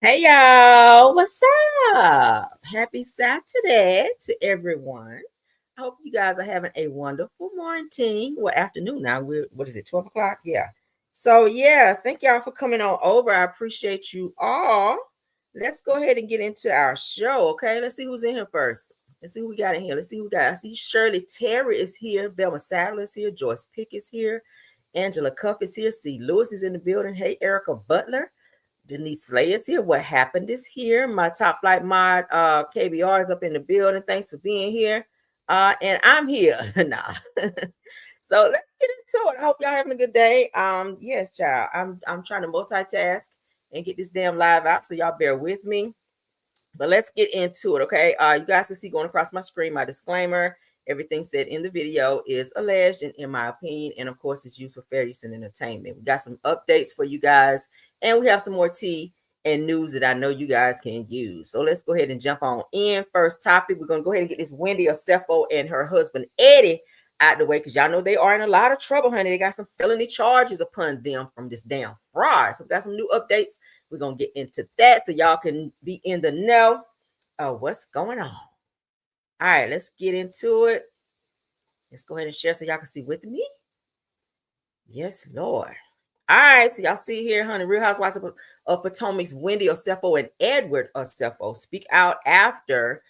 Hey y'all, what's up? Happy Saturday to everyone. I hope you guys are having a wonderful morning or afternoon now. What is it, 12 o'clock? Yeah. So, yeah, thank y'all for coming on over. I appreciate you all. Let's go ahead and get into our show, okay? Let's see who's in here first. Let's see who we got in here. Let's see who we got. I see Shirley Terry is here. Velma Sadler is here. Joyce Pick is here. Angela Cuff is here. C. Lewis is in the building. Hey, Erica Butler. Denise Slay is here. What happened is here. My top flight mod, KBR is up in the building. Thanks for being here. And I'm here. Nah. So let's get into it. I hope y'all having a good day. Yes, child. I'm trying to multitask and get this damn live out. So y'all bear with me. But let's get into it, okay? You guys can see going across my screen my disclaimer. Everything said in the video is alleged and in my opinion, and of course, it's used for fair use and entertainment. We got some updates for you guys, and we have some more tea and news that I know you guys can use. So let's go ahead and jump on in. First topic, we're going to go ahead and get this Wendy Osefo and her husband Eddie out the way, because y'all know they are in a lot of trouble, honey. They got some felony charges upon them from this damn fraud. So we got some new updates. We're going to get into that so y'all can be in the know of what's going on. All right, let's get into it. Let's go ahead and share so y'all can see with me. Yes, Lord. All right, so y'all see here, honey, Real Housewives of Potomac's Wendy Osefo and Edward Osefo speak out after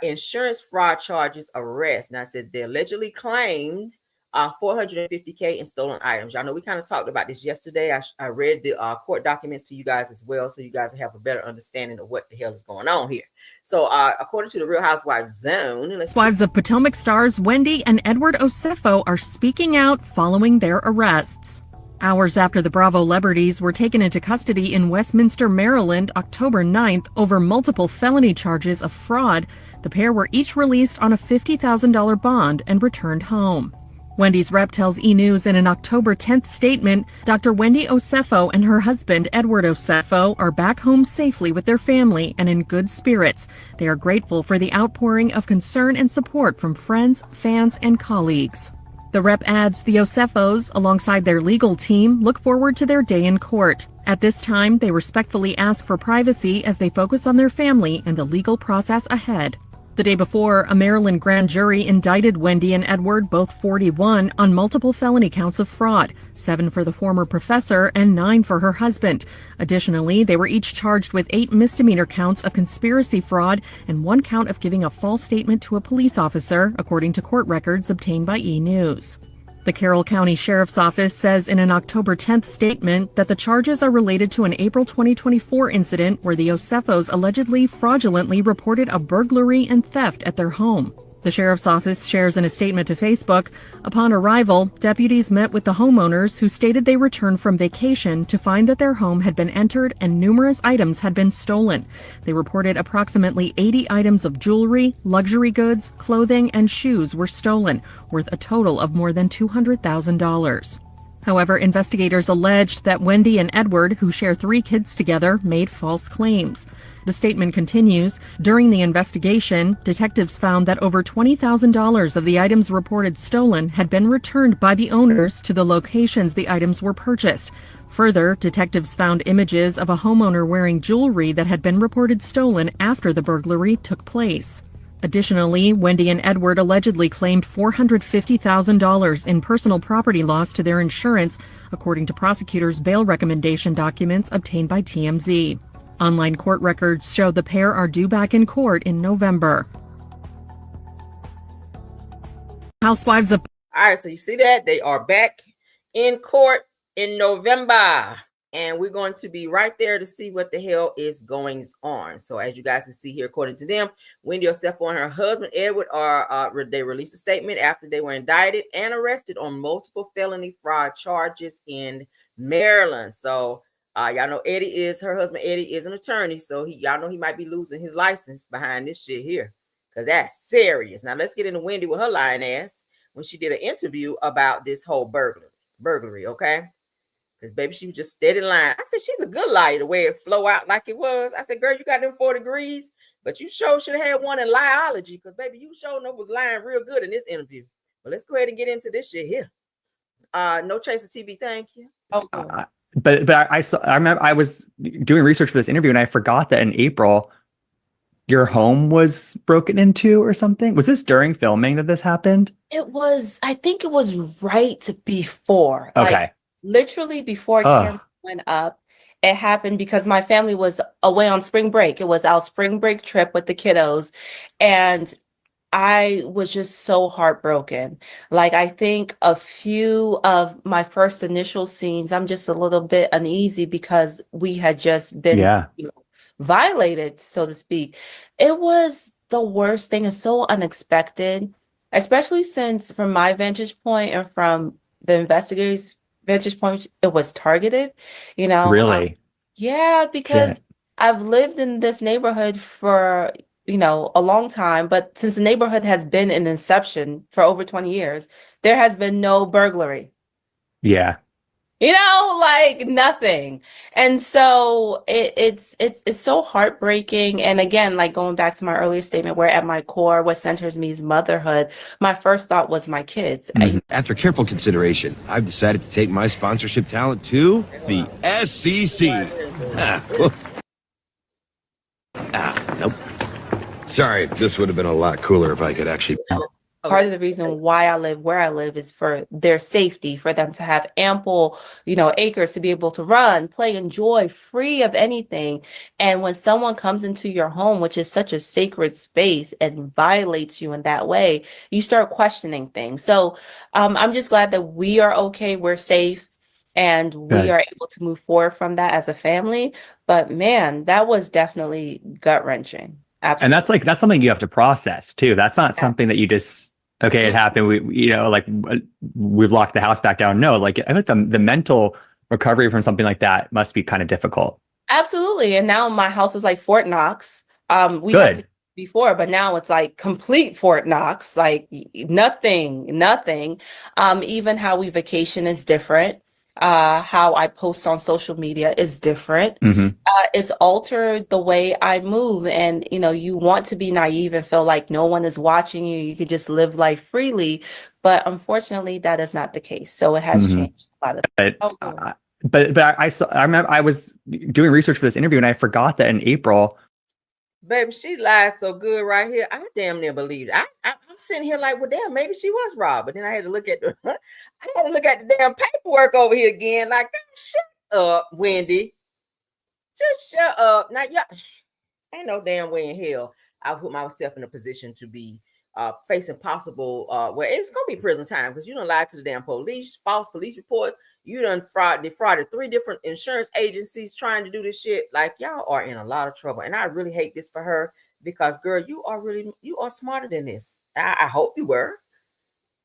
insurance fraud charges arrest. Now, it says they allegedly claimed $450K in stolen items. Y'all know we kind of talked about this yesterday. I read the court documents to you guys as well, so you guys have a better understanding of what the hell is going on here. So, according to the Real Housewives Zone, Wives of Potomac stars Wendy and Edward Osefo are speaking out following their arrests. Hours after the Bravo celebrities were taken into custody in Westminster, Maryland, October 9th over multiple felony charges of fraud, the pair were each released on a $50,000 bond and returned home. Wendy's rep tells E! News in an October 10th statement, Dr. Wendy Osefo and her husband Edward Osefo are back home safely with their family and in good spirits. They are grateful for the outpouring of concern and support from friends, fans, and colleagues. The rep adds the Osefos, alongside their legal team, look forward to their day in court. At this time, they respectfully ask for privacy as they focus on their family and the legal process ahead. The day before, a Maryland grand jury indicted Wendy and Edward, both 41, on multiple felony counts of fraud, 7 for the former professor and 9 for her husband. Additionally, they were each charged with 8 misdemeanor counts of conspiracy fraud and 1 count of giving a false statement to a police officer, according to court records obtained by E! News. The Carroll County Sheriff's Office says in an October 10th statement that the charges are related to an April 2024 incident where the Osefos allegedly fraudulently reported a burglary and theft at their home. The Sheriff's Office shares in a statement to Facebook, upon arrival, deputies met with the homeowners who stated they returned from vacation to find that their home had been entered and numerous items had been stolen. They reported approximately 80 items of jewelry, luxury goods, clothing, and shoes were stolen, worth a total of more than $200,000. However, investigators alleged that Wendy and Edward, who share 3 kids together, made false claims. The statement continues, during the investigation, detectives found that over $20,000 of the items reported stolen had been returned by the owners to the locations the items were purchased. Further, detectives found images of a homeowner wearing jewelry that had been reported stolen after the burglary took place. Additionally, Wendy and Edward allegedly claimed $450,000 in personal property loss to their insurance, according to prosecutors' bail recommendation documents obtained by TMZ. Online court records show the pair are due back in court in November. Housewives of... All right, so you see that? They are back in court in November. And we're going to be right there to see what the hell is going on. So as you guys can see here, according to them, Wendy Osefo and her husband, Edward, they released a statement after they were indicted and arrested on multiple felony fraud charges in Maryland. So y'all know her husband Eddie is an attorney. So y'all know he might be losing his license behind this shit here, because that's serious. Now let's get into Wendy with her lying ass when she did an interview about this whole burglary, okay? Because baby, she was just steady lying. I said, she's a good liar, the way it flow out like it was. I said, girl, you got them 4 degrees, but you sure should have had one in liology, because baby, you sure know was lying real good in this interview. But let's go ahead and get into this shit here. No Chaser TV, thank you. Oh, but I remember I was doing research for this interview and I forgot that in April your home was broken into or something. Was this during filming that this happened? I think it was right before, Okay. literally before Oh, camera went up. It happened because my family was away on spring break. It was our spring break trip with the kiddos. And I was just so heartbroken. Like, I think a few of my first initial scenes, I'm just a little bit uneasy because we had just been, yeah. violated, so to speak. It was the worst thing. It's so unexpected, especially since from my vantage point and from the investigators' vantage point, it was targeted, you know. Really? Yeah, because Shit. I've lived in this neighborhood for, a long time, but since the neighborhood has been in inception for over 20 years, there has been no burglary. Yeah. Like nothing. And so it's so heartbreaking. And again, like going back to my earlier statement, where at my core, what centers me is motherhood. My first thought was my kids. Mhm. After careful consideration, I've decided to take my sponsorship talent to the SEC. Nope. Sorry, this would have been a lot cooler if I could actually. Part of the reason why I live where I live is for their safety, for them to have ample, acres to be able to run, play, enjoy, free of anything. And when someone comes into your home, which is such a sacred space, and violates you in that way, you start questioning things. So I'm just glad that we are okay, we're safe, and we Good. are able to move forward from that as a family. But man, that was definitely gut-wrenching. And Absolutely. that's something you have to process too. That's not something that you just, okay, it happened. We've locked the house back down. No, like I think the mental recovery from something like that must be kind of difficult. Absolutely. And now my house is like Fort Knox. We had Good. before, but now it's like complete Fort Knox, like nothing. Even how we vacation is different. How I post on social media is different. Hmm. It's altered the way I move. And, you want to be naive and feel like no one is watching you. You could just live life freely. But unfortunately, that is not the case. So it has Hmm. changed a lot of. But, Oh, go ahead. I remember I was doing research for this interview and I forgot that in April. Baby, she lied so good right here. I damn near believed it. I'm sitting here like, well, damn, maybe she was robbed. But then I had to look at the damn paperwork over here again. Like, shut up, Wendy. Just shut up. Now, yeah, ain't no damn way in hell I put myself in a position to be facing possible well, it's gonna be prison time because you don't lie to the damn police, false police reports. You done defrauded 3 different insurance agencies trying to do this shit. Like, y'all are in a lot of trouble, and I really hate this for her because, girl, you are smarter than this. I hope you were.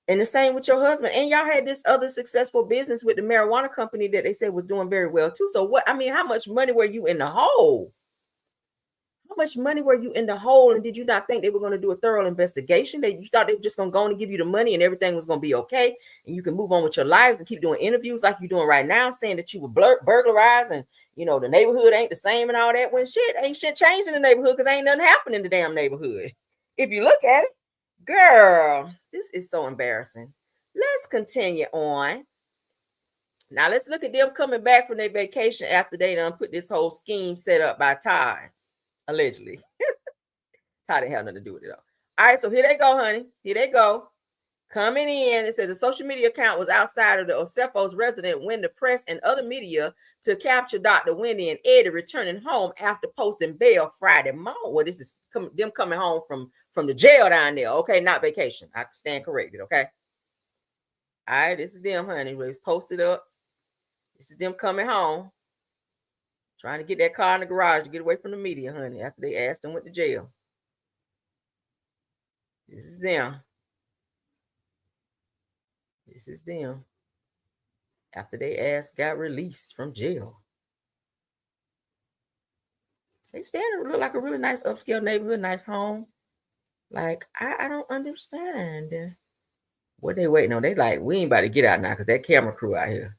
And the same with your husband. And y'all had this other successful business with the marijuana company that they said was doing very well too. So what? I mean, how much money were you in the hole? How much money were you in the hole? And did you not think they were going to do a thorough investigation? That you thought they were just going to go on and give you the money and everything was going to be okay, and you can move on with your lives and keep doing interviews like you're doing right now, saying that you were burglarized and the neighborhood ain't the same and all that. When ain't shit changed in the neighborhood because ain't nothing happening in the damn neighborhood. If you look at it, girl, this is so embarrassing. Let's continue on. Now let's look at them coming back from their vacation after they done put this whole scheme set up by Ty. Allegedly. Ty didn't have nothing to do with it, though. All right, so here they go, honey. Here they go. Coming in, it says the social media account was outside of the Osefo's resident when the press and other media to capture Dr. Wendy and Eddie returning home after posting bail Friday morning. Well, this is them coming home from the jail down there. Okay, not vacation. I stand corrected, okay? All right, this is them, honey. It's posted up. This is them coming home. Trying to get that car in the garage to get away from the media, honey, after they asked them went to jail. This is them. This is them. After they ass got released from jail. They stand look like a really nice upscale neighborhood, nice home. Like, I don't understand. What they waiting on? They like, we ain't about to get out now because that camera crew out here.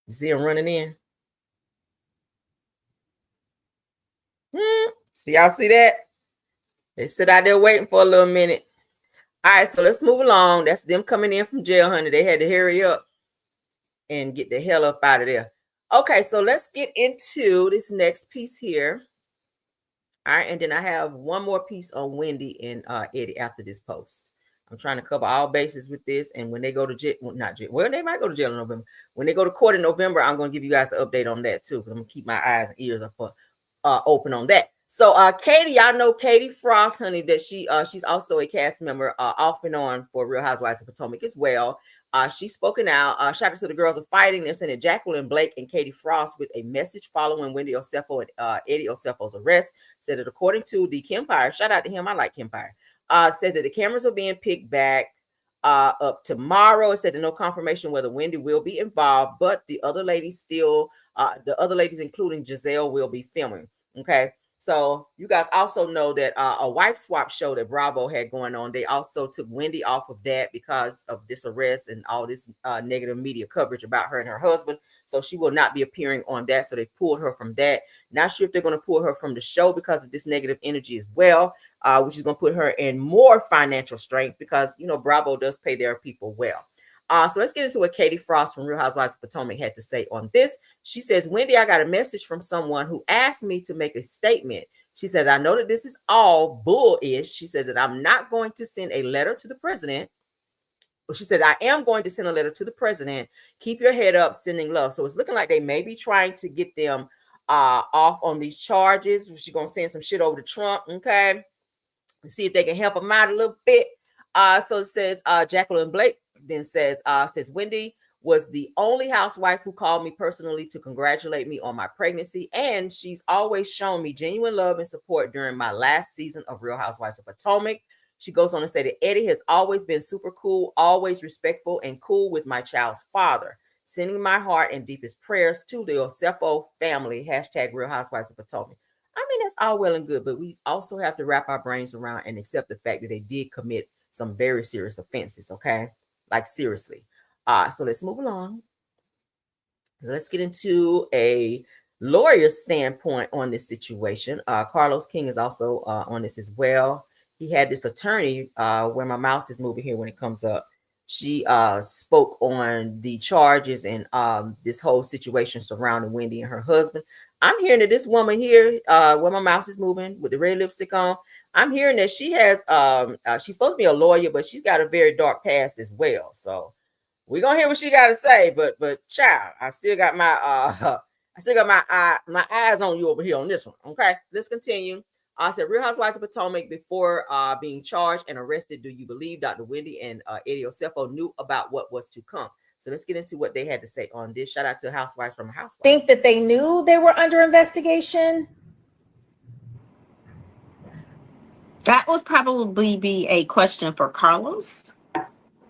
You see them running in? See, y'all see that? They sit out there waiting for a little minute. All right, so let's move along. That's them coming in from jail, honey. They had to hurry up and get the hell up out of there. Okay, so let's get into this next piece here. All right, and then I have one more piece on Wendy and Eddie after this post. I'm trying to cover all bases with this, and when they go to jail, well, not jail, well, they might go to jail in November. When they go to court in November, I'm going to give you guys an update on that too, because I'm going to keep my eyes and ears up, open on that. So Katie, y'all know Katie Frost, honey, that she's also a cast member off and on for Real Housewives of Potomac as well. She's spoken out. Shout out to the girls of fighting. They're sending Jacqueline Blake and Katie Frost with a message following Wendy Osefo and Eddie Osefo's arrest. Said that according to the Kempire, shout out to him. I like Kempire. Said that the cameras are being picked back up tomorrow. It said that no confirmation whether Wendy will be involved, but the other ladies including Giselle, will be filming. Okay. So you guys also know that a wife swap show that Bravo had going on, they also took Wendy off of that because of this arrest and all this negative media coverage about her and her husband. So she will not be appearing on that. So they pulled her from that. Not sure if they're going to pull her from the show because of this negative energy as well, which is going to put her in more financial strength because, you know, Bravo does pay their people well. So let's get into what Katie Frost from Real Housewives of Potomac had to say on this. She says, Wendy, I got a message from someone who asked me to make a statement. She says, I know that this is all bullish. She says that I'm not going to send a letter to the president. But she said, I am going to send a letter to the president. Keep your head up, sending love. So it's looking like they may be trying to get them off on these charges. She's going to send some shit over to Trump, okay? And see if they can help them out a little bit. So it says Jacqueline Blake then says Wendy was the only housewife who called me personally to congratulate me on my pregnancy, and she's always shown me genuine love and support during my last season of Real Housewives of Potomac. She goes on to say that Eddie has always been super cool, always respectful and cool with my child's father. Sending my heart and deepest prayers to the Osefo family. # Real Housewives of Potomac. I mean, that's all well and good, but we also have to wrap our brains around and accept the fact that they did commit some very serious offenses, okay? Like, seriously. So let's move along. Let's get into a lawyer's standpoint on this situation. Carlos King is also on this as well. He had this attorney, where my mouse is moving here when it comes up. She spoke on the charges and this whole situation surrounding Wendy and her husband. I'm hearing that this woman here, where my mouse is moving with the red lipstick on, I'm hearing that she has, she's supposed to be a lawyer, but she's got a very dark past as well. So we're gonna hear what she got to say. But child, I still got my my eyes on you over here on this one. Okay, let's continue. I said, Real Housewives of Potomac, before being charged and arrested, do you believe Dr. Wendy and Eddie Osefo knew about what was to come? So let's get into what they had to say on this. Shout out to Housewives from a Housewife. Think that they knew they were under investigation? That would probably be a question for Carlos.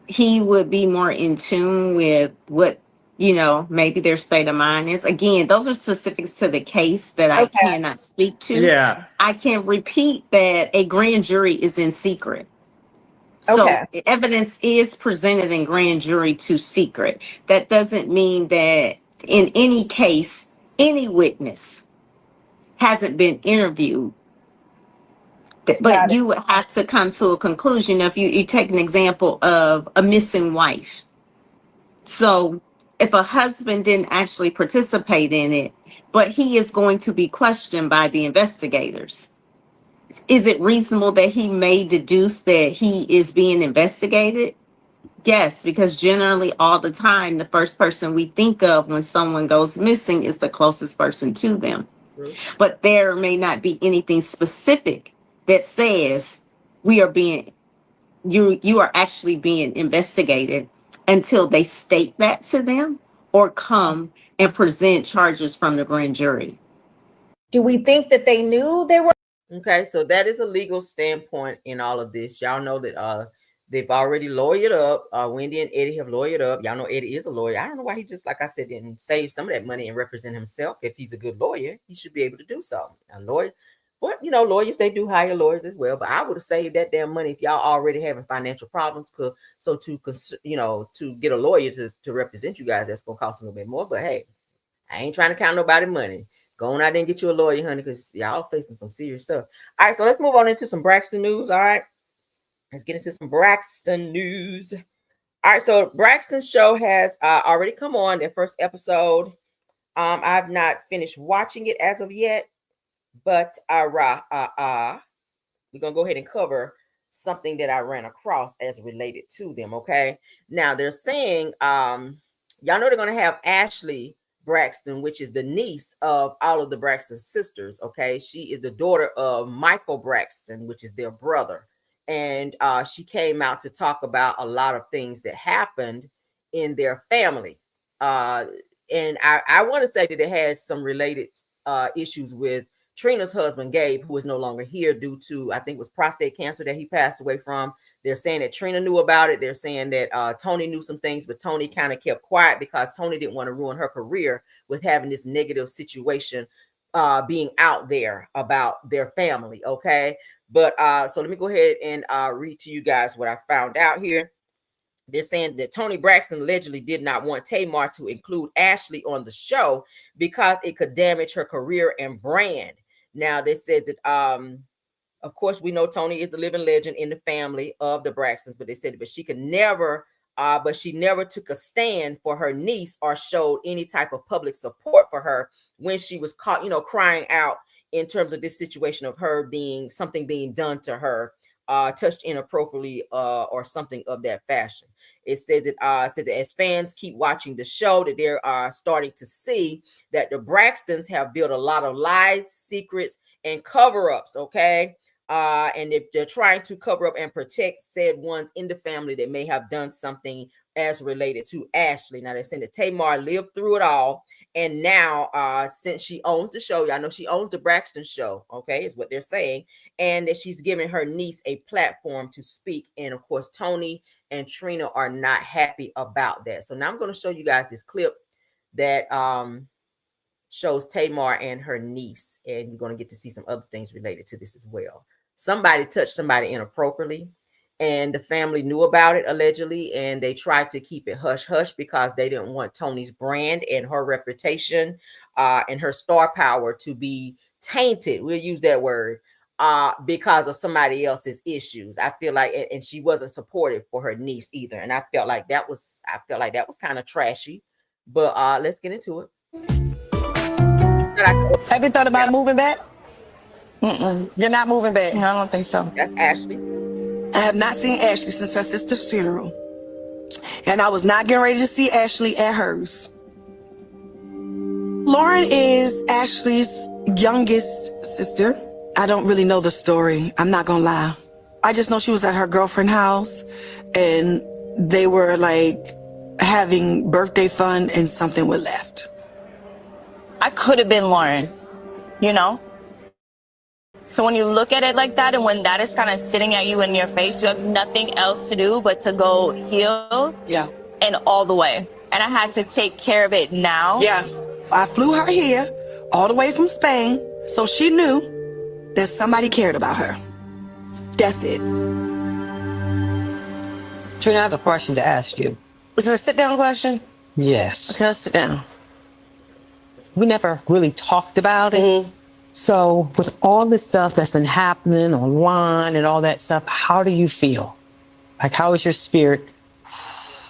He would be more in tune with what, maybe their state of mind is. Again, those are specifics to the case that I cannot speak to. Yeah. I can repeat that a grand jury is in secret. So evidence is presented in grand jury to secret. That doesn't mean that in any case, any witness hasn't been interviewed. But you would have to come to a conclusion. If you take an example of a missing wife. So if a husband didn't actually participate in it, but he is going to be questioned by the investigators, is it reasonable that he may deduce that he is being investigated? Yes, because generally all the time, the first person we think of when someone goes missing is the closest person to them. True. But there may not be anything specific that says you are actually being investigated until they state that to them or come and present charges from the grand jury. Do we think that they knew they were? Okay, so that is a legal standpoint in all of this. Y'all know that they've already lawyered up. Wendy and Eddie have lawyered up. Y'all know Eddie is a lawyer. I don't know why he just, like I said, didn't save some of that money and represent himself. If he's a good lawyer, he should be able to do so. A lawyer, but lawyers, they do hire lawyers as well. But I would have saved that damn money if y'all already having financial problems. So to get a lawyer to represent you guys, that's gonna cost a little bit more. But hey, I ain't trying to count nobody's money. Go on out there and get you a lawyer, honey, because y'all facing some serious stuff. All right, so let's move on into some Braxton news. All right. let's get into some Braxton news. All right, so Braxton's show has already come on, their first episode. I've not finished watching it as of yet, but we're gonna go ahead and cover something that I ran across as related to them. Okay, now they're saying, y'all know they're gonna have Ashley Braxton, which is the niece of all of the Braxton sisters. Okay, she is the daughter of Michael Braxton, which is their brother, and she came out to talk about a lot of things that happened in their family. And I want to say that it had some related issues with Trina's husband, Gabe, who is no longer here due to, I think it was prostate cancer that he passed away from. They're saying that Trina knew about it. They're saying that Tony knew some things, but Tony kind of kept quiet because Tony didn't want to ruin her career with having this negative situation being out there about their family. Okay. But so let me go ahead and read to you guys what I found out here. They're saying that Tony Braxton allegedly did not want Tamar to include Ashley on the show because it could damage her career and brand. Now, they said that, of course, we know Tony is a living legend in the family of the Braxtons, but they said, but she could never, but she never took a stand for her niece or showed any type of public support for her when she was caught, crying out in terms of this situation of her being done to her. Touched inappropriately or something of that fashion. It says that as fans keep watching the show, that they're starting to see that the Braxtons have built a lot of lies, secrets, and cover-ups. Okay, and if they're trying to cover up and protect said ones in the family that may have done something as related to Ashley. Now they're saying that Tamar lived through it all, and now since she owns the show, y'all know she owns the Braxton show, okay, is what they're saying, and that she's giving her niece a platform to speak. And of course, Tony and Trina are not happy about that. So now I'm going to show you guys this clip that shows Tamar and her niece, and you're going to get to see some other things related to this as well. Somebody touched somebody inappropriately, and the family knew about it allegedly, and they tried to keep it hush hush because they didn't want Tony's brand and her reputation and her star power to be tainted. We'll use that word because of somebody else's issues. I feel like, and she wasn't supportive for her niece either, and I felt like that was kind of trashy. But let's get into it. Have you thought about moving back? You're not moving back. I don't think so. That's Ashley. I have not seen Ashley since her sister's funeral. And I was not getting ready to see Ashley at hers. Lauren is Ashley's youngest sister. I don't really know the story. I'm not gonna lie. I just know she was at her girlfriend's house and they were like having birthday fun and something was left. I could have been Lauren, So when you look at it like that, and when that is kind of sitting at you in your face, you have nothing else to do but to go heal. Yeah. And all the way. And I had to take care of it now. Yeah. I flew her here all the way from Spain, so she knew that somebody cared about her. That's it. Trina, I have a question to ask you. Is it a sit-down question? Yes. Okay, let's sit down. We never really talked about it. So with all this stuff that's been happening online and all that stuff, how do you feel? Like, how is your spirit?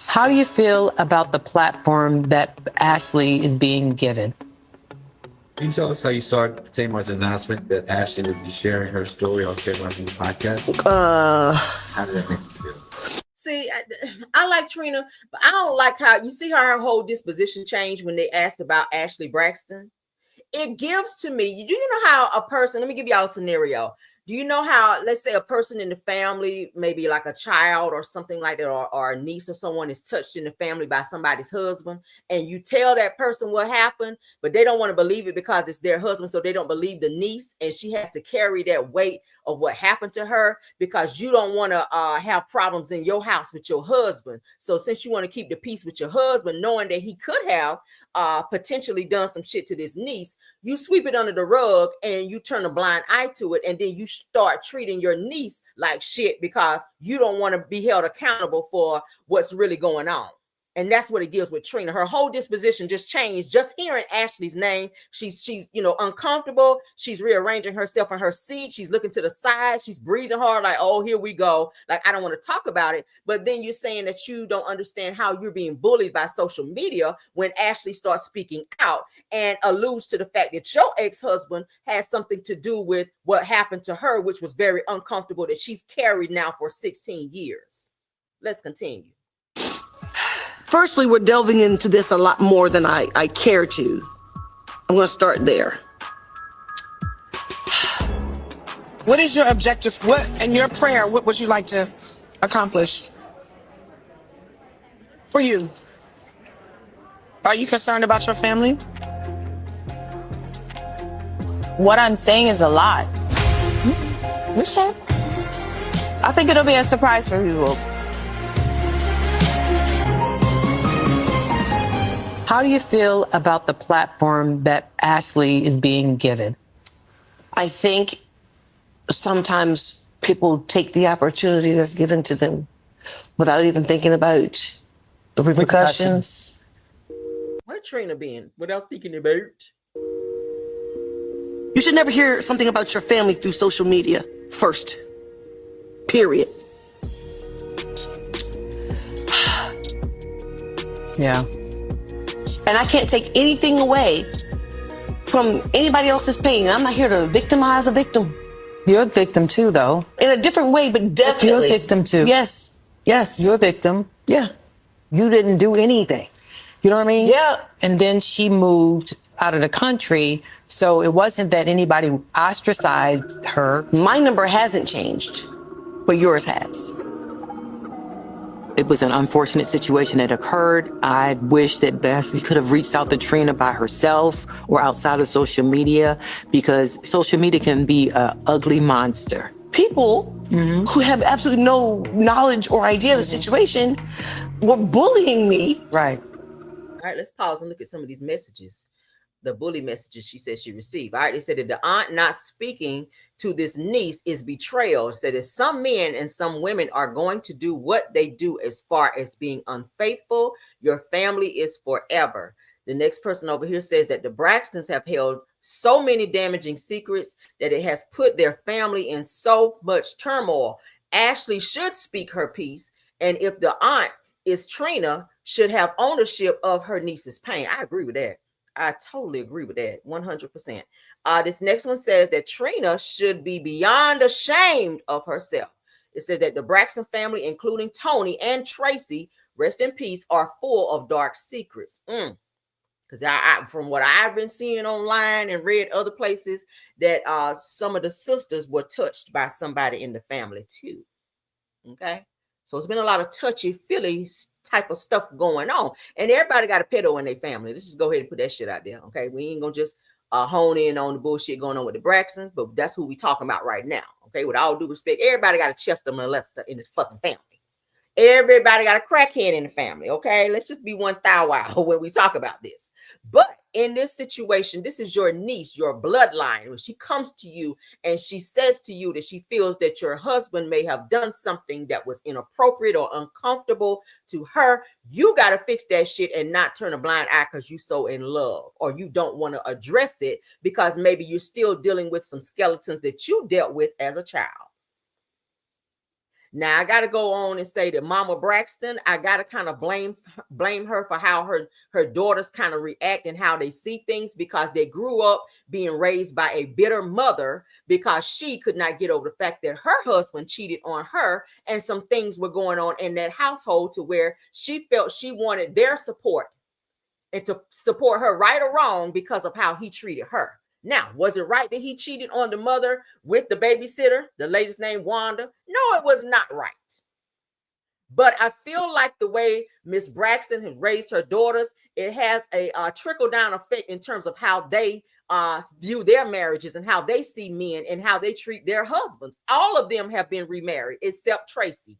How do you feel about the platform that Ashley is being given? Can you tell us how you saw Tamar's announcement that Ashley would be sharing her story on Tamar's new podcast? How did that make you feel? See, I like Trina, but I don't like how you see her whole disposition change when they asked about Ashley Braxton. It gives to me, do you know how a person, let me give y'all a scenario. Do you know how, let's say a person in the family, maybe like a child or something like that, or a niece or someone is touched in the family by somebody's husband, and you tell that person what happened, but they don't want to believe it because it's their husband, so they don't believe the niece, and she has to carry that weight of what happened to her because you don't want to have problems in your house with your husband. So since you want to keep the peace with your husband, knowing that he could have potentially done some shit to this niece, you sweep it under the rug and you turn a blind eye to it, and then you start treating your niece like shit because you don't want to be held accountable for what's really going on. And that's what it gives with Trina. Her whole disposition just changed. Just hearing Ashley's name, she's uncomfortable. She's rearranging herself in her seat. She's looking to the side. She's breathing hard, like, oh, here we go. Like, I don't want to talk about it. But then you're saying that you don't understand how you're being bullied by social media when Ashley starts speaking out and alludes to the fact that your ex-husband has something to do with what happened to her, which was very uncomfortable, that she's carried now for 16 years. Let's continue. Firstly, we're delving into this a lot more than I care to. I'm going to start there. What is your objective? What in your prayer? What would you like to accomplish for you? Are you concerned about your family? What I'm saying is a lot. Which one? I think it'll be a surprise for people. How do you feel about the platform that Ashley is being given? I think sometimes people take the opportunity that's given to them without even thinking about the repercussions. Where Trina been without thinking about? You should never hear something about your family through social media first. Period. Yeah. And I can't take anything away from anybody else's pain. I'm not here to victimize a victim. You're a victim too, though. In a different way, but definitely. You're a victim too. Yes. Yes. You're a victim. Yeah. You didn't do anything. You know what I mean? Yeah. And then she moved out of the country. So it wasn't that anybody ostracized her. My number hasn't changed, but yours has. It was an unfortunate situation that occurred. I wish that Ashley could have reached out to Trina by herself or outside of social media, because social media can be an ugly monster. People who have absolutely no knowledge or idea of the situation were bullying me. Right. All right, let's pause and look at some of these messages. The bully messages she said she received. All right, they said that the aunt not speaking to this niece is betrayal. It said that some men and some women are going to do what they do as far as being unfaithful. Your family is forever. The next person over here says that the Braxton's have held so many damaging secrets that it has put their family in so much turmoil. Ashley should speak her piece, and if the aunt is Trina, should have ownership of her niece's pain. I agree with that. I totally agree with that, 100%. This next one says that Trina should be beyond ashamed of herself. It says that the Braxton family, including Tony and Tracy, rest in peace, are full of dark secrets. Because I, from what I've been seeing online and read other places, that some of the sisters were touched by somebody in the family too. Okay. So it's been a lot of touchy-feely type of stuff going on. And everybody got a pedo in their family. Let's just go ahead and put that shit out there, okay? We ain't going to just hone in on the bullshit going on with the Braxtons, but that's who we talking about right now, okay? With all due respect, everybody got a Chester molester in this fucking family. Everybody got a crackhead in the family, okay? Let's just be one thou wow when we talk about this. But in this situation, this is your niece, your bloodline. When she comes to you and she says to you that she feels that your husband may have done something that was inappropriate or uncomfortable to her, you got to fix that shit and not turn a blind eye because you're so in love, or you don't want to address it because maybe you're still dealing with some skeletons that you dealt with as a child. Now, I got to go on and say that Mama Braxton, I got to kind of blame her for how her daughters kind of react and how they see things, because they grew up being raised by a bitter mother because she could not get over the fact that her husband cheated on her, and some things were going on in that household to where she felt she wanted their support and to support her, right or wrong, because of how he treated her. Now, was it right that he cheated on the mother with the babysitter, the lady's name Wanda? No, it was not right. But I feel like the way Miss Braxton has raised her daughters, it has a trickle-down effect in terms of how they view their marriages and how they see men and how they treat their husbands. All of them have been remarried except Tracy.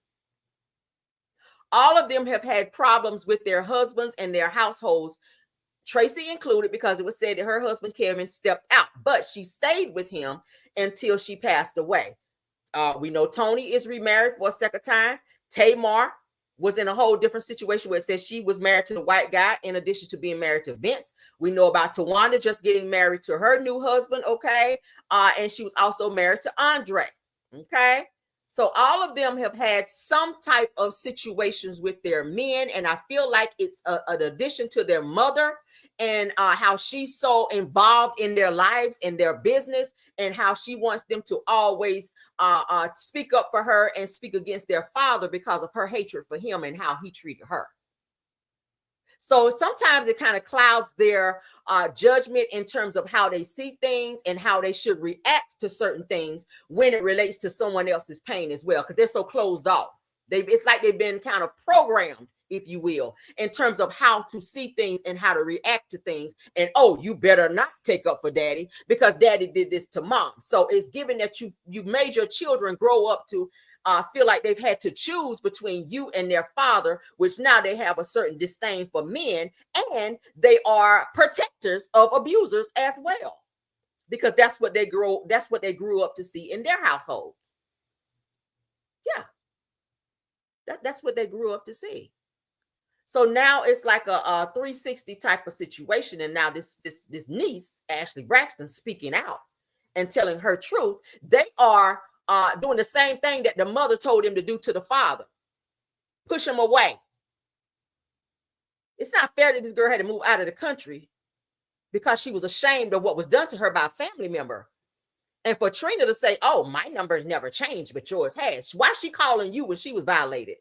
All of them have had problems with their husbands and their households, Tracy included, because it was said that her husband Kevin stepped out, but she stayed with him until she passed away. We know Tony is remarried for a second time. Tamar was in a whole different situation where it says she was married to the white guy in addition to being married to Vince. We know about Tawanda just getting married to her new husband, okay? And she was also married to Andre, okay? So all of them have had some type of situations with their men, and I feel like it's an addition to their mother and how she's so involved in their lives and their business, and how she wants them to always speak up for her and speak against their father because of her hatred for him and how he treated her. So sometimes it kind of clouds their judgment in terms of how they see things and how they should react to certain things when it relates to someone else's pain as well, because they're so closed off. It's like they've been kind of programmed, if you will, in terms of how to see things and how to react to things. And, oh, you better not take up for daddy because daddy did this to mom. So it's given that you made your children grow up to feel like they've had to choose between you and their father, which now they have a certain disdain for men, and they are protectors of abusers as well, because that's what they grew up to see in their household. Yeah, that's what they grew up to see. So now it's like a 360 type of situation, and now this niece, Ashley Braxton, speaking out and telling her truth. They are doing the same thing that the mother told him to do to the father. Push him away. It's not fair that this girl had to move out of the country because she was ashamed of what was done to her by a family member. And for Trina to say, oh, my number has never changed, but yours has. Why is she calling you when she was violated?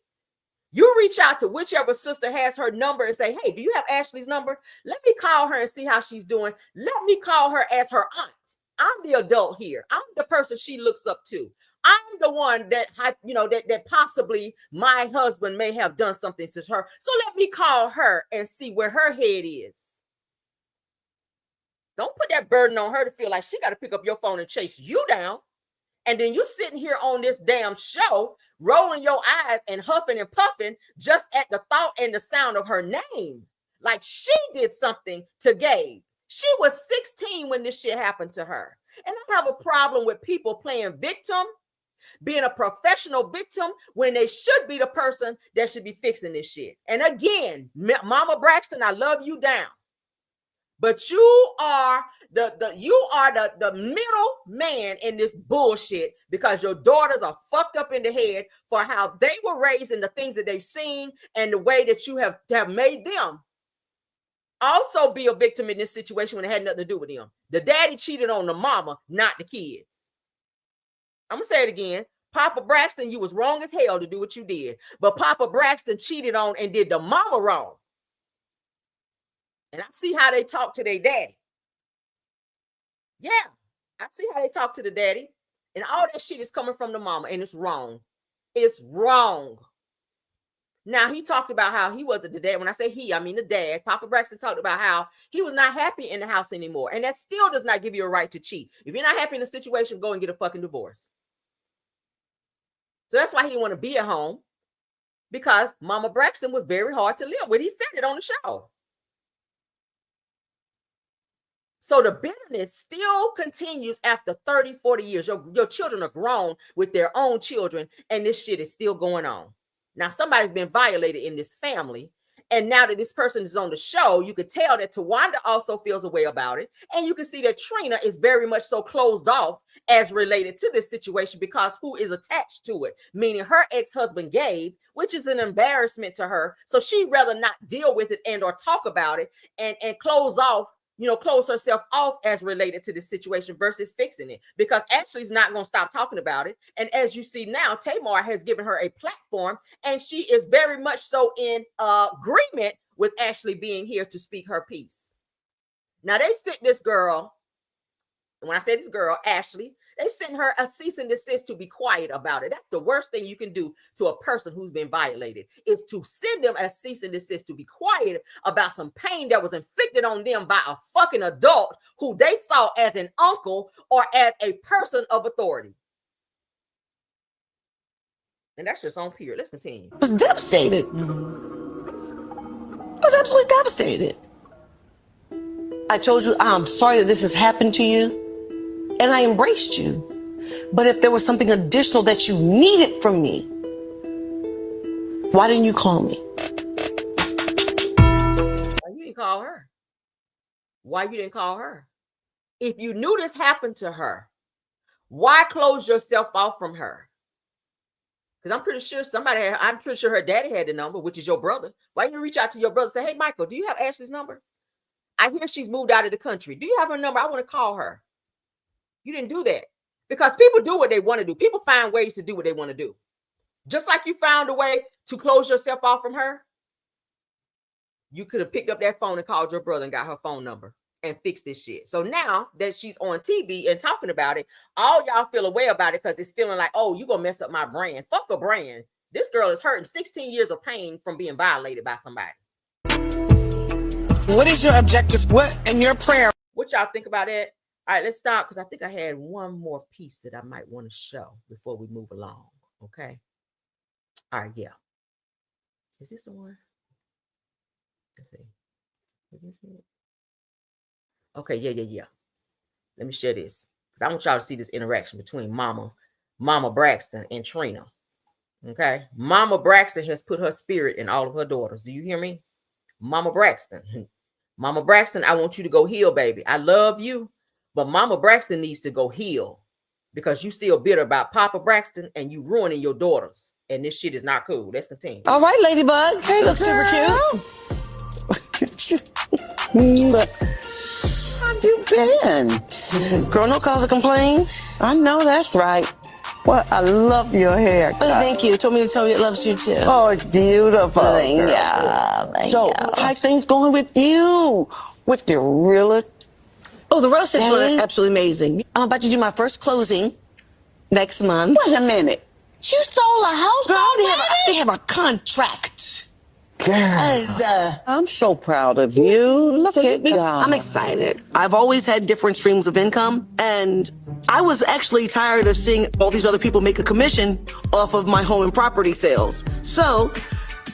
You reach out to whichever sister has her number and say, hey, do you have Ashley's number? Let me call her and see how she's doing. Let me call her as her aunt. I'm the adult here. I'm the person she looks up to. I'm the one that possibly my husband may have done something to her. So let me call her and see where her head is. Don't put that burden on her to feel like she got to pick up your phone and chase you down. And then you sitting here on this damn show, rolling your eyes and huffing and puffing just at the thought and the sound of her name. Like she did something to Gabe. She was 16 when this shit happened to her. And I have a problem with people playing victim, being a professional victim, when they should be the person that should be fixing this shit. And again, Mama Braxton, I love you down. But you are the middle man in this bullshit, because your daughters are fucked up in the head for how they were raised and the things that they've seen and the way that you have made them also be a victim in this situation when it had nothing to do with them. The daddy cheated on the mama, not the kids. I'm gonna say it again. Papa Braxton, you was wrong as hell to do what you did. But Papa Braxton cheated on and did the mama wrong. And I see how they talk to their daddy. Yeah, I see how they talk to the daddy. And all that shit is coming from the mama, and it's wrong. It's wrong. Now, he talked about how he wasn't the dad. When I say he, I mean the dad. Papa Braxton talked about how he was not happy in the house anymore. And that still does not give you a right to cheat. If you're not happy in a situation, go and get a fucking divorce. So that's why he didn't want to be at home, because Mama Braxton was very hard to live with. He said it on the show. So the bitterness still continues after 30, 40 years. Your children are grown with their own children, and this shit is still going on. Now, somebody's been violated in this family. And now that this person is on the show, you could tell that Tawanda also feels a way about it. And you can see that Trina is very much so closed off as related to this situation, because who is attached to it? Meaning her ex-husband, Gabe, which is an embarrassment to her. So she'd rather not deal with it and or talk about it and close herself off as related to this situation versus fixing it, because Ashley's not going to stop talking about it. And as you see now, Tamar has given her a platform, and she is very much so in agreement with Ashley being here to speak her piece. Now, they sent this girl, and when I say this girl, Ashley, they sent her a cease and desist to be quiet about it. That's the worst thing you can do to a person who's been violated, is to send them a cease and desist to be quiet about some pain that was inflicted on them by a fucking adult who they saw as an uncle or as a person of authority. And that's just on period. Let's continue. I was devastated. I was absolutely devastated. I told you, I'm sorry that this has happened to you. And I embraced you. But if there was something additional that you needed from me, Why didn't you call me? Why you didn't call her? Why you didn't call her? If you knew this happened to her, why close yourself off from her? Because I'm pretty sure her daddy had the number, which is your brother. Why didn't you reach out to your brother and say, hey, Michael, do you have Ashley's number? I hear she's moved out of the country. Do you have her number? I want to call her. You didn't do that because people do what they want to do. People find ways to do what they want to do. Just like you found a way to close yourself off from her, you could have picked up that phone and called your brother and got her phone number and fixed this shit. So now that she's on TV and talking about it, all y'all feel away about it because it's feeling like, oh, you gonna mess up my brand. Fuck a brand. This girl is hurting 16 years of pain from being violated by somebody. What is your objective? What in your prayer? What y'all think about that? All right, let's stop because I think I had one more piece that I might want to show before we move along. Okay. All right, yeah. Is this the one? Let's see. Is this it? Okay, yeah. Let me share this because I want y'all to see this interaction between Mama Braxton and Trina. Okay. Mama Braxton has put her spirit in all of her daughters. Do you hear me? Mama Braxton. Mama Braxton, I want you to go heal, baby. I love you, but Mama Braxton needs to go heal because you still bitter about Papa Braxton and you ruining your daughters. And this shit is not cool. Let's continue. All right, Ladybug. Hey, look super cute. How you been? Girl, no cause to complain. I know that's right. What? I love your hair. Oh, thank you. Told me to tell you it loves you too. Oh, it's beautiful. Thank you. So, how things going with you? With your realtor? Oh, the real estate is absolutely amazing. I'm about to do my first closing next month. Wait a minute. You sold a house? Girl, they have a contract. Girl, I'm so proud of you. Look at me. I'm excited. I've always had different streams of income, and I was actually tired of seeing all these other people make a commission off of my home and property sales. So,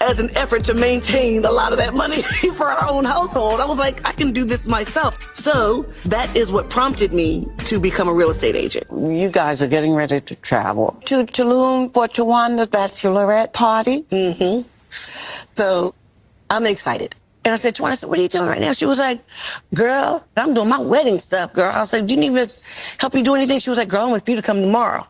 as an effort to maintain a lot of that money for our own household, I was like, I can do this myself. So, that is what prompted me to become a real estate agent. You guys are getting ready to travel to Tulum for Tawanda's bachelorette party. Mm-hmm. So I'm excited. And I said, Tawanda, what are you doing right now? She was like, girl, I'm doing my wedding stuff, girl. I was like, do you need me to help you do anything? She was like, girl, I want you to come tomorrow.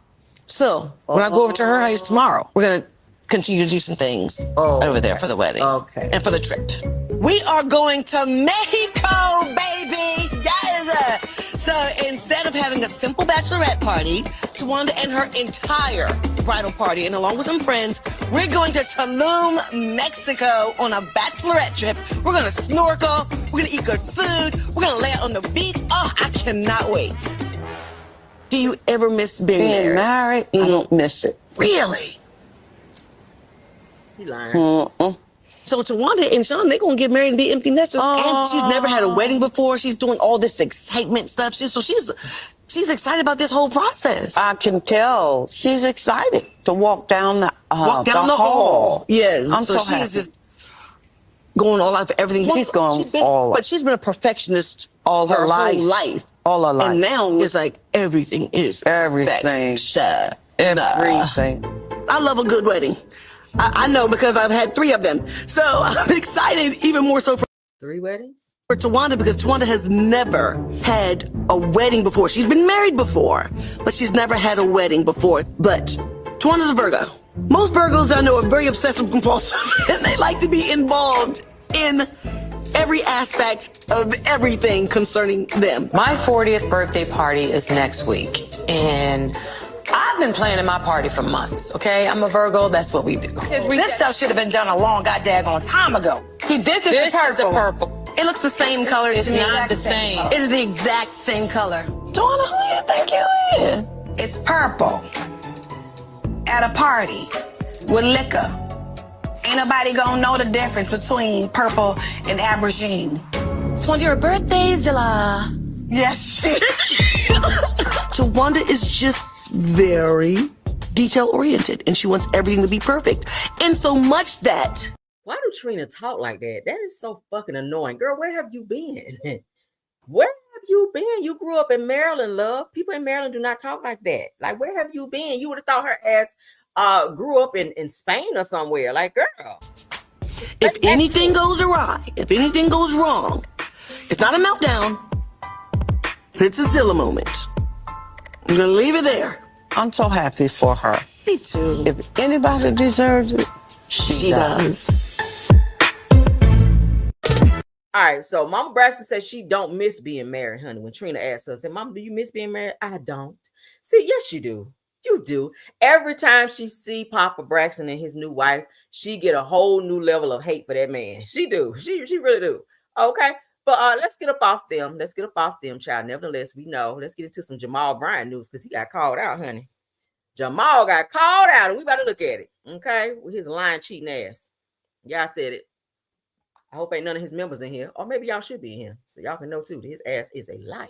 So when I go over to her house tomorrow, we're going to continue to do some things over there for the wedding and for the trip. We are going to Mexico, baby. Yes. So instead of having a simple bachelorette party, Tawanda and her entire bridal party, and along with some friends, we're going to Tulum, Mexico on a bachelorette trip. We're going to snorkel. We're going to eat good food. We're going to lay out on the beach. Oh, I cannot wait. Do you ever miss being married? I don't miss it. Really? He lying. So Tawanda and Sean, they're going to get married and be empty nesters. And she's never had a wedding before. She's doing all this excitement stuff. She's excited about this whole process. I can tell. She's excited to walk down the hall. Yes. So she's just going all out for everything. She's going all out. But she's been a perfectionist all her whole life. All her life. And now it's like everything is everything. Everything. I love a good wedding. I know because I've had 3 of them. So I'm excited even more so for 3 weddings? For Tawanda, because Tawanda has never had a wedding before. She's been married before, but she's never had a wedding before. But Tawanda's a Virgo. Most Virgos I know are very obsessive compulsive and they like to be involved in every aspect of everything concerning them. My 40th birthday party is next week, and I've been planning my party for months, okay? I'm a Virgo, that's what we do. This stuff should have been done a long goddamn time ago. See, this is the purple. It looks the same color to me. It's not the same. It is the exact same color. Tawanda, who do you think you is? It's purple. At a party with liquor. Ain't nobody gonna know the difference between purple and aubergine. Tawanda, your birthday, Zilla. Yes. Tawanda is just very detail-oriented, and she wants everything to be perfect. And so much that... Why do Trina talk like that? That is so fucking annoying. Girl, where have you been? Where have you been? You grew up in Maryland, love. People in Maryland do not talk like that. Like, where have you been? You would have thought her ass grew up in Spain or somewhere. Like, girl. If anything goes awry, if anything goes wrong, it's not a meltdown. It's a Zilla moment. I'm gonna leave it there. I'm so happy for her. Me too. If anybody deserves it, She does. All right, so Mama Braxton says she don't miss being married, honey. When Trina asked her, said, Mama, do you miss being married? I don't. See, yes, you do. You do. Every time she see Papa Braxton and his new wife, she get a whole new level of hate for that man. She do. She really do. Okay. But let's get up off them. Let's get up off them, child. Nevertheless, we know. Let's get into some Jamal Bryant news because he got called out, honey. Jamal got called out, and we better look at it. Okay. With his lying, cheating ass. Y'all said it. I hope ain't none of his members in here. Or maybe y'all should be in here. So y'all can know too that his ass is a liar.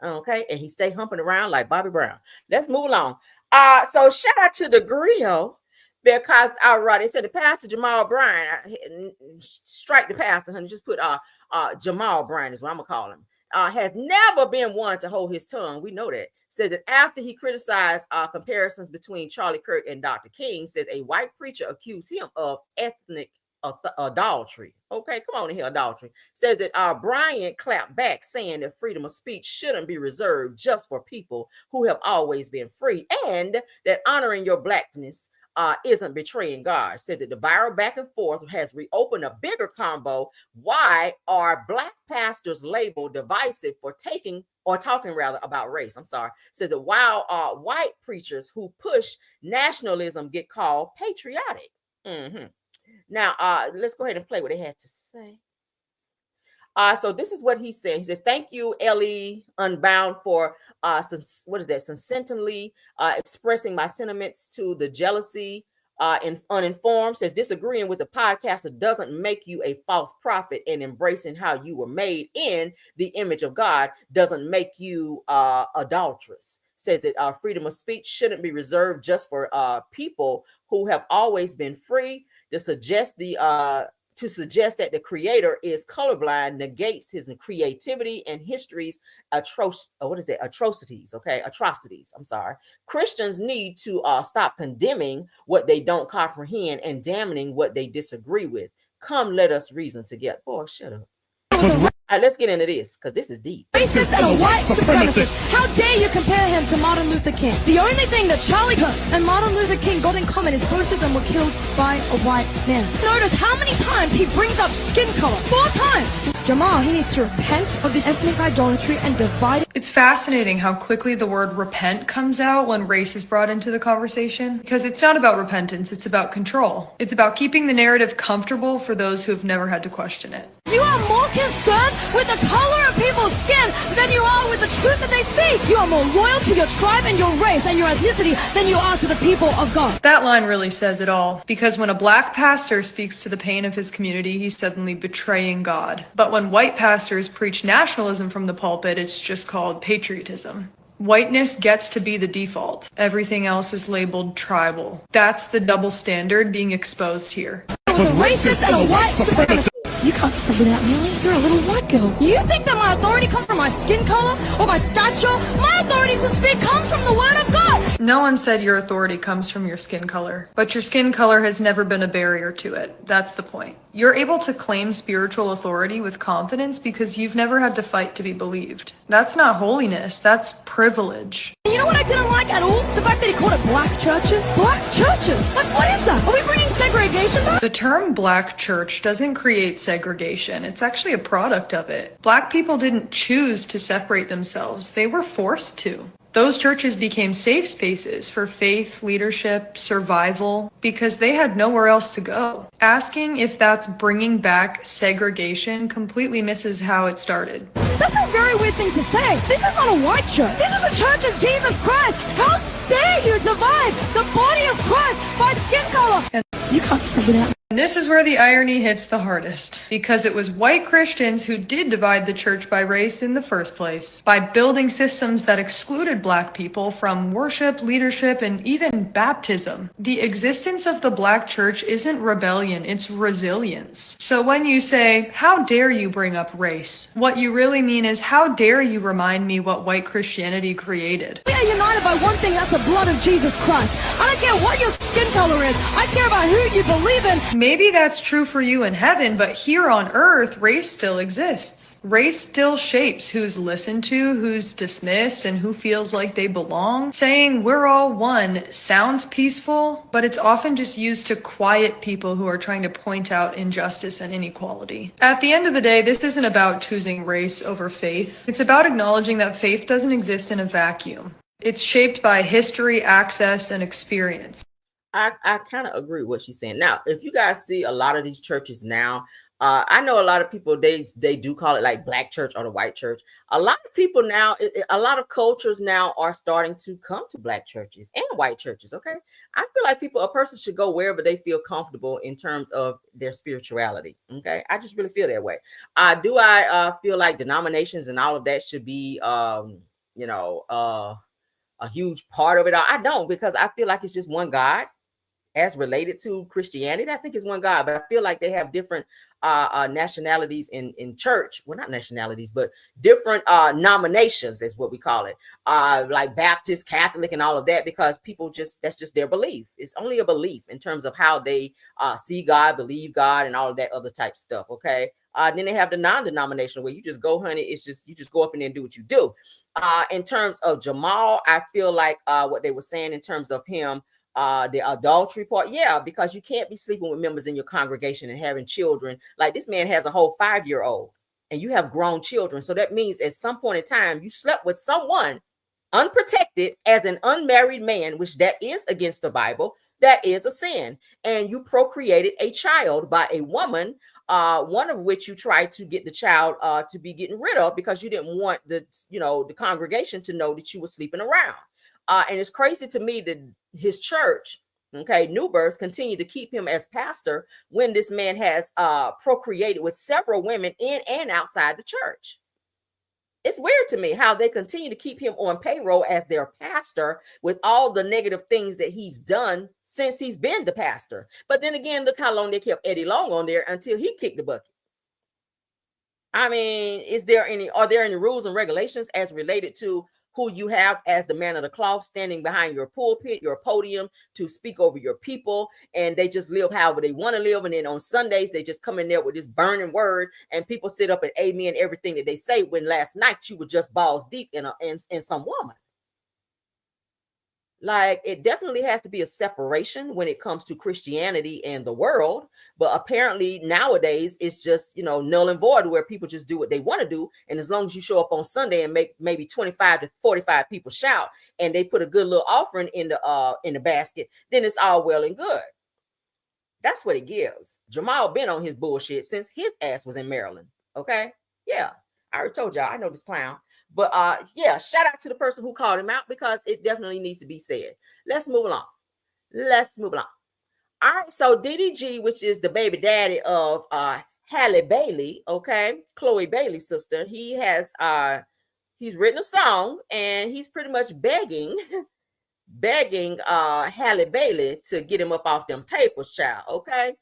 Okay. And he stay humping around like Bobby Brown. Let's move along. So shout out to the grill because they said the pastor Jamal Bryant, strike the pastor, honey. Just put Jamal Bryant is what I'm gonna call him. Has never been one to hold his tongue. We know that. Says that after he criticized comparisons between Charlie Kirk and Dr. King, says a white preacher accused him of ethnic adultery. Okay, come on in here, adultery. Says that Bryant clapped back, saying that freedom of speech shouldn't be reserved just for people who have always been free, and that honoring your blackness isn't betraying God. Says that the viral back and forth has reopened a bigger combo. Why are black pastors labeled divisive for talking about race? I'm sorry. Says that while white preachers who push nationalism get called patriotic. Now, let's go ahead and play what they had to say. So this is what he said. He says, thank you, Ellie Unbound, for sensibly expressing my sentiments to the jealousy and uninformed. Says disagreeing with the podcaster doesn't make you a false prophet, and embracing how you were made in the image of God doesn't make you adulterous. Says that freedom of speech shouldn't be reserved just for people who have always been free. To suggest that the creator is colorblind negates his creativity and history's atrocities. Okay, atrocities. I'm sorry. Christians need to stop condemning what they don't comprehend and damning what they disagree with. Come, let us reason together. Boy, shut up. All right, let's get into this because this is deep. Racist and a white supremacist. How dare you compare him to Martin Luther King? The only thing that Charlie Kirk and Martin Luther King got in common is both of them were killed by a white man. Notice how many times he brings up skin color. 4 times. Jamal, he needs to repent of this ethnic idolatry and divide. It's fascinating how quickly the word repent comes out when race is brought into the conversation, because it's not about repentance, it's about control. It's about keeping the narrative comfortable for those who have never had to question it. You are more concerned with the color of people's skin than you are with the truth that they speak. You are more loyal to your tribe and your race and your ethnicity than you are to the people of God. That line really says it all, because when a black pastor speaks to the pain of his community, he's suddenly betraying God. But when white pastors preach nationalism from the pulpit, it's just called patriotism. Whiteness gets to be the default. Everything else is labeled tribal. That's the double standard being exposed here. I was a racist and a white supremacist. You can't say that, Millie. You're a little white girl. You think that my authority comes from my skin color or my stature? My authority to speak comes from the word of God. No one said your authority comes from your skin color, but your skin color has never been a barrier to it. That's the point. You're able to claim spiritual authority with confidence because you've never had to fight to be believed. That's not holiness, that's privilege. You know what I didn't like at all? The fact that he called it black churches. Black churches? Like, what is that? Are we bringing segregation back? The term black church doesn't create segregation. It's actually a product of it. Black people didn't choose to separate themselves. They were forced to. Those churches became safe spaces for faith, leadership, survival, because they had nowhere else to go. Asking if that's bringing back segregation completely misses how it started. That's a very weird thing to say. This is not a white church. This is a church of Jesus Christ. How dare you divide the body of Christ by skin color? And you can't say that. And this is where the irony hits the hardest, because it was white Christians who did divide the church by race in the first place, by building systems that excluded black people from worship, leadership, and even baptism. The existence of the black church isn't rebellion, it's resilience. So when you say, how dare you bring up race? What you really mean is, how dare you remind me what white Christianity created? We are united by one thing, that's the blood of Jesus Christ. I don't care what your skin color is. I care about who you believe in. Maybe that's true for you in heaven, but here on earth, race still exists. Race still shapes who's listened to, who's dismissed, and who feels like they belong. Saying we're all one sounds peaceful, but it's often just used to quiet people who are trying to point out injustice and inequality. At the end of the day, this isn't about choosing race over faith. It's about acknowledging that faith doesn't exist in a vacuum. It's shaped by history, access, and experience. I kind of agree with what she's saying. Now, if you guys see a lot of these churches now, I know a lot of people, they do call it like black church or the white church. A lot of people now, a lot of cultures now are starting to come to black churches and white churches, okay? I feel like a person should go wherever they feel comfortable in terms of their spirituality, okay? I just really feel that way. Do I feel like denominations and all of that should be, a huge part of it? I don't, because I feel like it's just one God. As related to Christianity, I think it's one God, but I feel like they have different nationalities in church. Well, not nationalities, but different nominations is what we call it. Like Baptist, Catholic, and all of that, because people that's just their belief. It's only a belief in terms of how they see God, believe God, and all of that other type stuff. Okay. Then they have the non-denominational where you just go, honey. It's just, you just go up in there and do what you do. In terms of Jamal, I feel like what they were saying in terms of him, the adultery part, yeah, because you can't be sleeping with members in your congregation and having children. Like this man has a whole 5-year-old and you have grown children. So that means at some point in time you slept with someone unprotected as an unmarried man, which that is against the Bible. That is a sin. And you procreated a child by a woman, one of which you tried to get the child to be getting rid of because you didn't want the congregation to know that you were sleeping around. And it's crazy to me that his church, okay, New Birth, continued to keep him as pastor when this man has procreated with several women in and outside the church. It's weird to me how they continue to keep him on payroll as their pastor with all the negative things that he's done since he's been the pastor. But then again, look how long they kept Eddie Long on there until he kicked the bucket. I mean, are there any rules and regulations as related to who you have as the man of the cloth standing behind your pulpit, your podium to speak over your people, and they just live however they want to live? And then on Sundays, they just come in there with this burning word and people sit up and amen everything that they say, when last night you were just balls deep in some woman. Like, it definitely has to be a separation when it comes to Christianity and the world. But apparently nowadays it's just, null and void, where people just do what they want to do. And as long as you show up on Sunday and make maybe 25 to 45 people shout and they put a good little offering in the basket, then it's all well and good. That's what it gives. Jamal been on his bullshit since his ass was in Maryland. Okay. Yeah. I already told y'all, I know this clown. But yeah, shout out to the person who called him out, because it definitely needs to be said. Let's move along. All right, so DDG, which is the baby daddy of Halle Bailey, okay, Chloe Bailey's sister, he has he's written a song and he's pretty much begging Halle Bailey to get him up off them papers, child. Okay.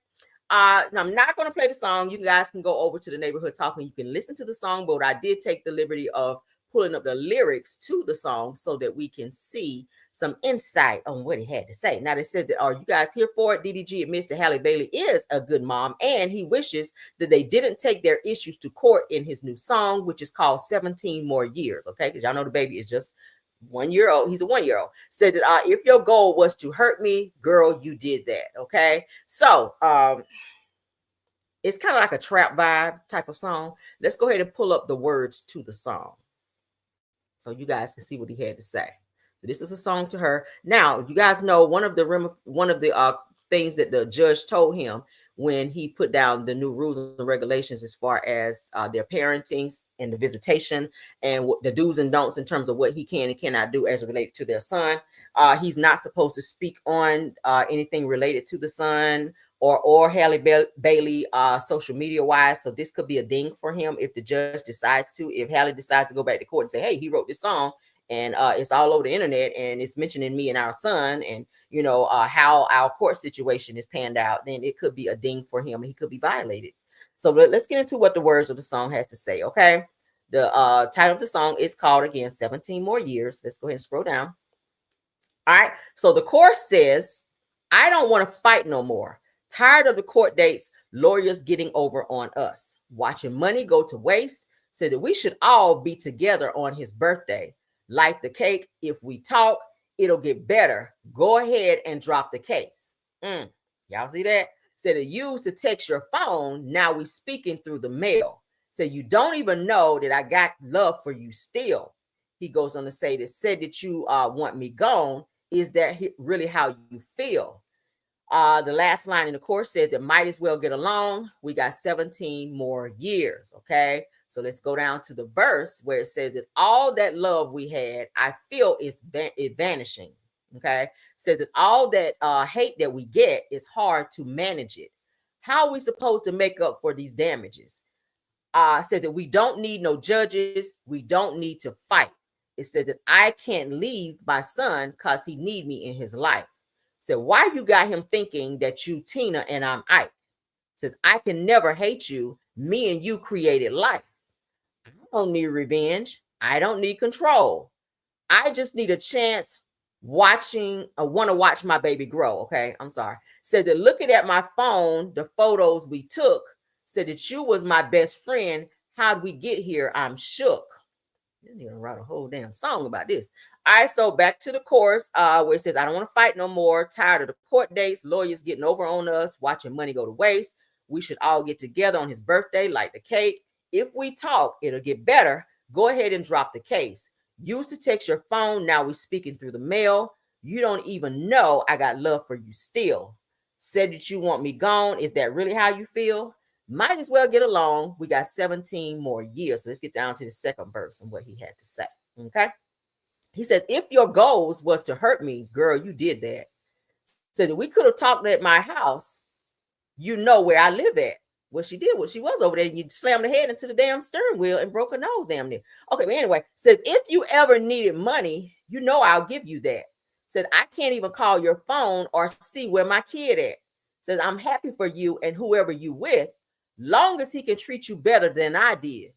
I'm not going to play the song. You guys can go over to the Neighborhood Talk and you can listen to the song, but I did take the liberty of pulling up the lyrics to the song so that we can see some insight on what he had to say. Now, it says that, are you guys here for it? DDG admits that Halle Bailey is a good mom, and he wishes that they didn't take their issues to court in his new song, which is called 17 More Years. Okay, because y'all know the baby is just 1 year old. He's a 1 year old. Said that if your goal was to hurt me, girl, you did that. Okay, so it's kind of like a trap vibe type of song. Let's go ahead and pull up the words to the song so you guys can see what he had to say. So this is a song to her. Now, you guys know one of the things that the judge told him when he put down the new rules and regulations as far as their parenting and the visitation and what the do's and don'ts in terms of what he can and cannot do as related to their son. He's not supposed to speak on anything related to the son or Halle Bailey social media wise. So this could be a ding for him if the judge decides to. If Halle decides to go back to court and say, hey, he wrote this song and it's all over the internet and it's mentioning me and our son and how our court situation is panned out, then it could be a ding for him and he could be violated. So let's get into what the words of the song has to say. Okay, the title of the song is called, again, 17 More Years. Let's go ahead and scroll down. All right, so the chorus says, I don't want to fight no more. Tired of the court dates, lawyers getting over on us. Watching money go to waste. Said that we should all be together on his birthday. Light the cake. If we talk, it'll get better. Go ahead and drop the case. Y'all see that? Said it used to text your phone. Now we speaking through the mail. Said you don't even know that I got love for you still. He goes on to say that said that you want me gone. Is that really how you feel? The last line in the chorus says that might as well get along. We got 17 more years. Okay, so let's go down to the verse where it says that all that love we had, I feel is vanishing. Okay, says that all that hate that we get is hard to manage it. How are we supposed to make up for these damages? Says that we don't need no judges. We don't need to fight. It says that I can't leave my son because he need me in his life. Said, why you got him thinking that you Tina and I'm Ike? Says, I can never hate you. Me and you created life. I don't need revenge. I don't need control. I just need a chance want to watch my baby grow. Okay, I'm sorry. Said that looking at my phone, the photos we took, said that you was my best friend. How'd we get here? I'm shook. Didn't even write a whole damn song about this. All right, so back to the chorus where it says, I don't want to fight no more. Tired of the court dates, lawyers getting over on us, watching money go to waste. We should all get together on his birthday, light the cake. If we talk, it'll get better. Go ahead and drop the case. Used to text your phone, now we're speaking through the mail. You don't even know I got love for you still. Said that you want me gone. Is that really how you feel? Might as well get along. We got 17 more years. So let's get down to the second verse and what he had to say. Okay. He says, if your goals was to hurt me, girl, you did that. Said that we could have talked at my house. You know where I live at. What she did, what she was over there, and you slammed her head into the damn steering wheel and broke her nose damn near. Okay, but anyway, says, if you ever needed money, you know I'll give you that. Said, I can't even call your phone or see where my kid at. Says, I'm happy for you and whoever you with, long as he can treat you better than I did.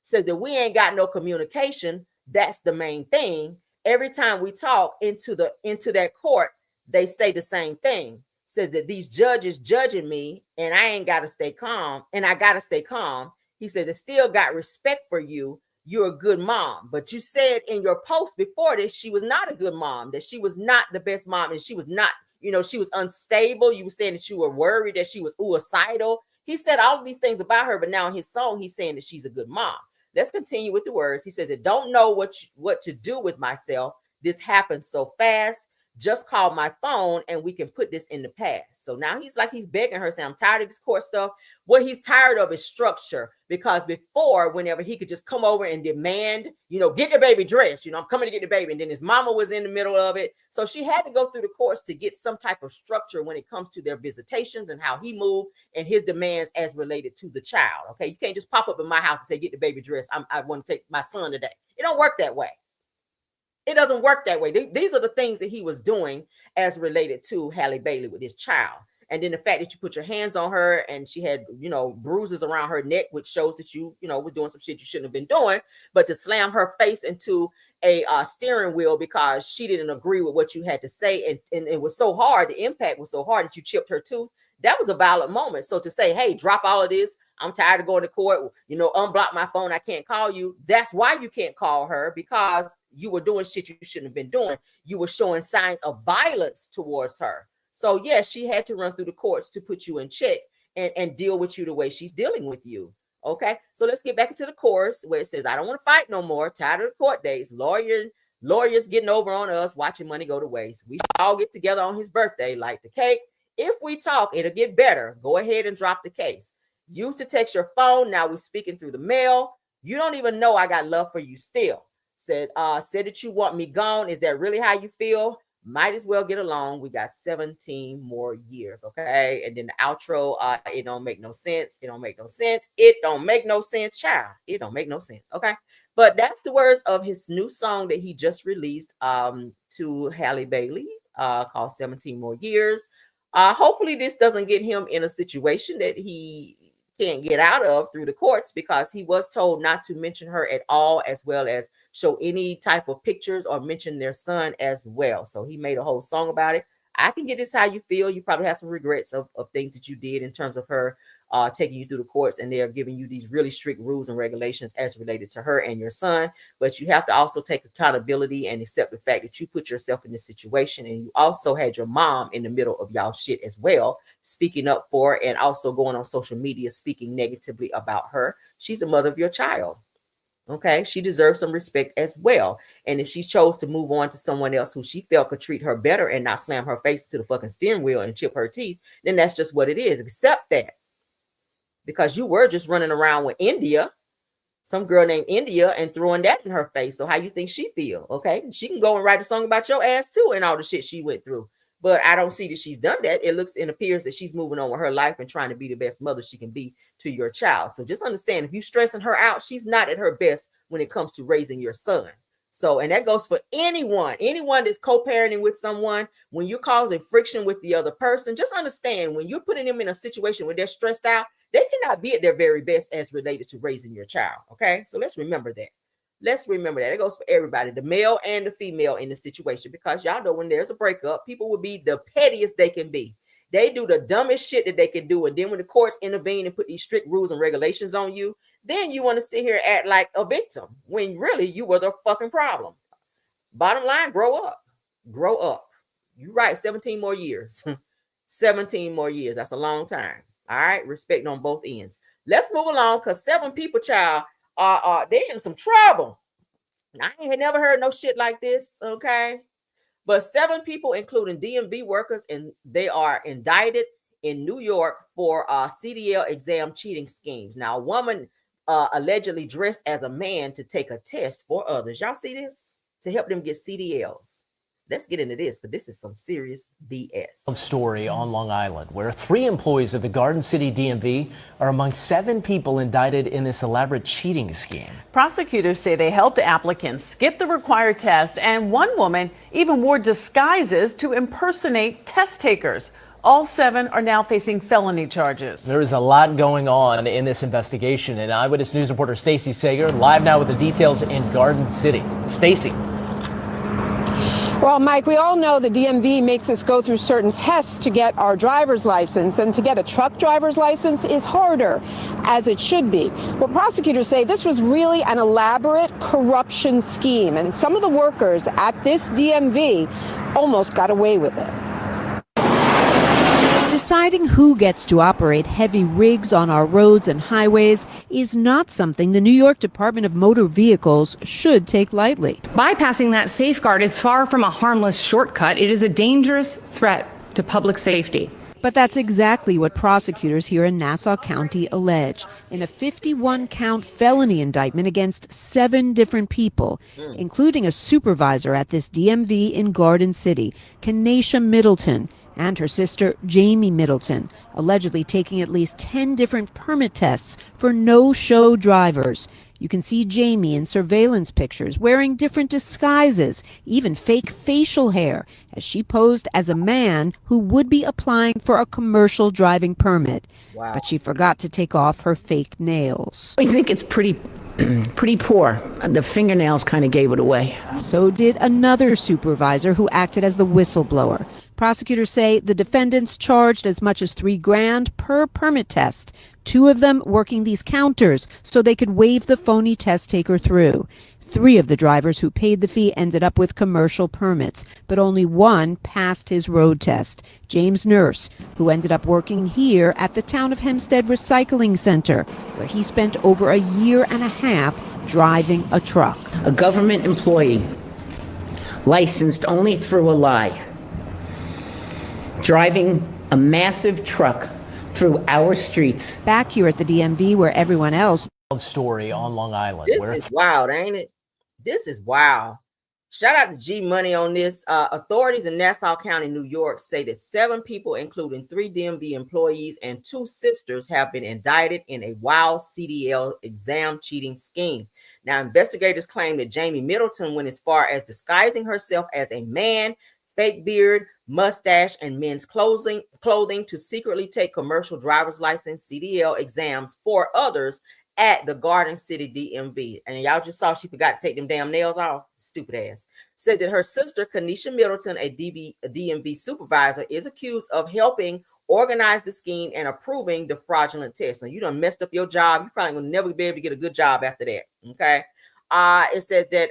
Says that we ain't got no communication. That's the main thing. Every time we talk into that court, they say the same thing. Says that these judges judging me and I ain't got to stay calm and I got to stay calm. He said, they still got respect for you. You're a good mom. But you said in your post before this, she was not a good mom, that she was not the best mom. And she was not, she was unstable. You were saying that you were worried that she was suicidal. He said all of these things about her, but now in his song, he's saying that she's a good mom. Let's continue with the words. He says, I don't know what to do with myself. This happened so fast. Just call my phone and we can put this in the past. So now he's begging her, saying, I'm tired of this court stuff. What he's tired of is structure, because before, whenever he could just come over and demand, get the baby dressed, I'm coming to get the baby. And then his mama was in the middle of it. So she had to go through the courts to get some type of structure when it comes to their visitations and how he moved and his demands as related to the child. Okay. You can't just pop up in my house and say, get the baby dressed. I want to take my son today. It don't work that way. It doesn't work that way. These are the things that he was doing as related to Halle Bailey with his child. And then the fact that you put your hands on her and she had, bruises around her neck, which shows that you was doing some shit you shouldn't have been doing. But to slam her face into a steering wheel because she didn't agree with what you had to say. And it was so hard. The impact was so hard that you chipped her tooth. That was a violent moment. So to say, hey, drop all of this. I'm tired of going to court. Unblock my phone. I can't call you. That's why you can't call her, because you were doing shit you shouldn't have been doing. You were showing signs of violence towards her. So yes, she had to run through the courts to put you in check and deal with you the way she's dealing with you. Okay. So let's get back into the chorus where it says, I don't want to fight no more. Tired of the court days. Lawyers getting over on us, watching money go to waste. We all get together on his birthday, light the cake. If we talk, it'll get better. Go ahead and drop the case. Used to text your phone. Now we're speaking through the mail. You don't even know I got love for you still. Said that you want me gone. Is that really how you feel? Might as well get along. We got 17 more years, okay? And then the outro, it don't make no sense. It don't make no sense. It don't make no sense, child. It don't make no sense, okay? But that's the words of his new song that he just released to Halle Bailey called 17 More Years. Hopefully this doesn't get him in a situation that he can't get out of through the courts, because he was told not to mention her at all, as well as show any type of pictures or mention their son as well. So he made a whole song about it. I can get this how you feel. You probably have some regrets of things that you did in terms of her taking you through the courts, and they're giving you these really strict rules and regulations as related to her and your son. But you have to also take accountability and accept the fact that you put yourself in this situation, and you also had your mom in the middle of y'all shit as well, speaking up for, and also going on social media speaking negatively about her. She's the mother of your child. Okay, she deserves some respect as well. And if she chose to move on to someone else who she felt could treat her better and not slam her face to the fucking steering wheel and chip her teeth, then that's just what it is. Accept that. Because you were just running around with India, some girl named India, and throwing that in her face. So how you think she feel? Okay, she can go and write a song about your ass too and all the shit she went through. But I don't see that she's done that. It looks and appears that she's moving on with her life and trying to be the best mother she can be to your child. So just understand, if you're stressing her out, she's not at her best when it comes to raising your son. So, and that goes for anyone that's co-parenting with someone. When you're causing friction with the other person, just understand, when you're putting them in a situation where they're stressed out, they cannot be at their very best as related to raising your child. Okay, so let's remember that. Let's remember that. It goes for everybody, the male and the female in the situation, because y'all know when there's a breakup, people will be the pettiest they can be. They do the dumbest shit that they can do. And then when the courts intervene and put these strict rules and regulations on you, then you want to sit here and act like a victim when really you were the fucking problem. Bottom line, grow up. Grow up. You're right, 17 more years. 17 more years. That's a long time. All right, respect on both ends. Let's move along, because 7 people, child, they in some trouble. I ain't never heard no shit like this, okay? But 7 people, including DMV workers, and they are indicted in New York for CDL exam cheating schemes. Now, a woman allegedly dressed as a man to take a test for others. Y'all see this? To help them get CDLs. Let's get into this, because this is some serious BS. Story on Long Island, where 3 employees of the Garden City DMV are among 7 people indicted in this elaborate cheating scheme. Prosecutors say they helped applicants skip the required test, and one woman even wore disguises to impersonate test takers. All 7 are now facing felony charges. There is a lot going on in this investigation, and Eyewitness News reporter Stacey Sager live now with the details in Garden City. Stacey. Well, Mike, we all know the DMV makes us go through certain tests to get our driver's license, and to get a truck driver's license is harder, as it should be. Well, prosecutors say this was really an elaborate corruption scheme, and some of the workers at this DMV almost got away with it. Deciding who gets to operate heavy rigs on our roads and highways is not something the New York Department of Motor Vehicles should take lightly. Bypassing that safeguard is far from a harmless shortcut. It is a dangerous threat to public safety. But that's exactly what prosecutors here in Nassau County allege in a 51-count felony indictment against 7 different people, including a supervisor at this DMV in Garden City, Kenesha Middleton, and her sister Jamie Middleton, allegedly taking at least 10 different permit tests for no-show drivers. You can see Jamie in surveillance pictures wearing different disguises, even fake facial hair, as she posed as a man who would be applying for a commercial driving permit. Wow. But she forgot to take off her fake nails. I think it's pretty poor. The fingernails kind of gave it away. So did another supervisor who acted as the whistleblower. Prosecutors say the defendants charged as much as $3,000 per permit test, 2 of them working these counters so they could wave the phony test taker through. 3 of the drivers who paid the fee ended up with commercial permits, but only 1 passed his road test, James Nurse, who ended up working here at the Town of Hempstead Recycling Center, where he spent over a year and a half driving a truck. A government employee, licensed only through a lie, driving a massive truck through our streets. Back here at the DMV, where everyone else. Story on Long Island. This is wild, ain't it? This is wild. Shout out to G Money on this. Authorities in Nassau County, New York say that 7 people, including 3 DMV employees and 2 sisters, have been indicted in a wild CDL exam cheating scheme. Now, investigators claim that Jamie Middleton went as far as disguising herself as a man, fake beard, mustache, and men's clothing to secretly take commercial driver's license CDL exams for others at the Garden City DMV. And y'all just saw she forgot to take them damn nails off. Stupid ass. Said that her sister, Kanisha Middleton, a DMV supervisor, is accused of helping organize the scheme and approving the fraudulent test. So you done messed up your job. You probably will never be able to get a good job after that. Okay. It said that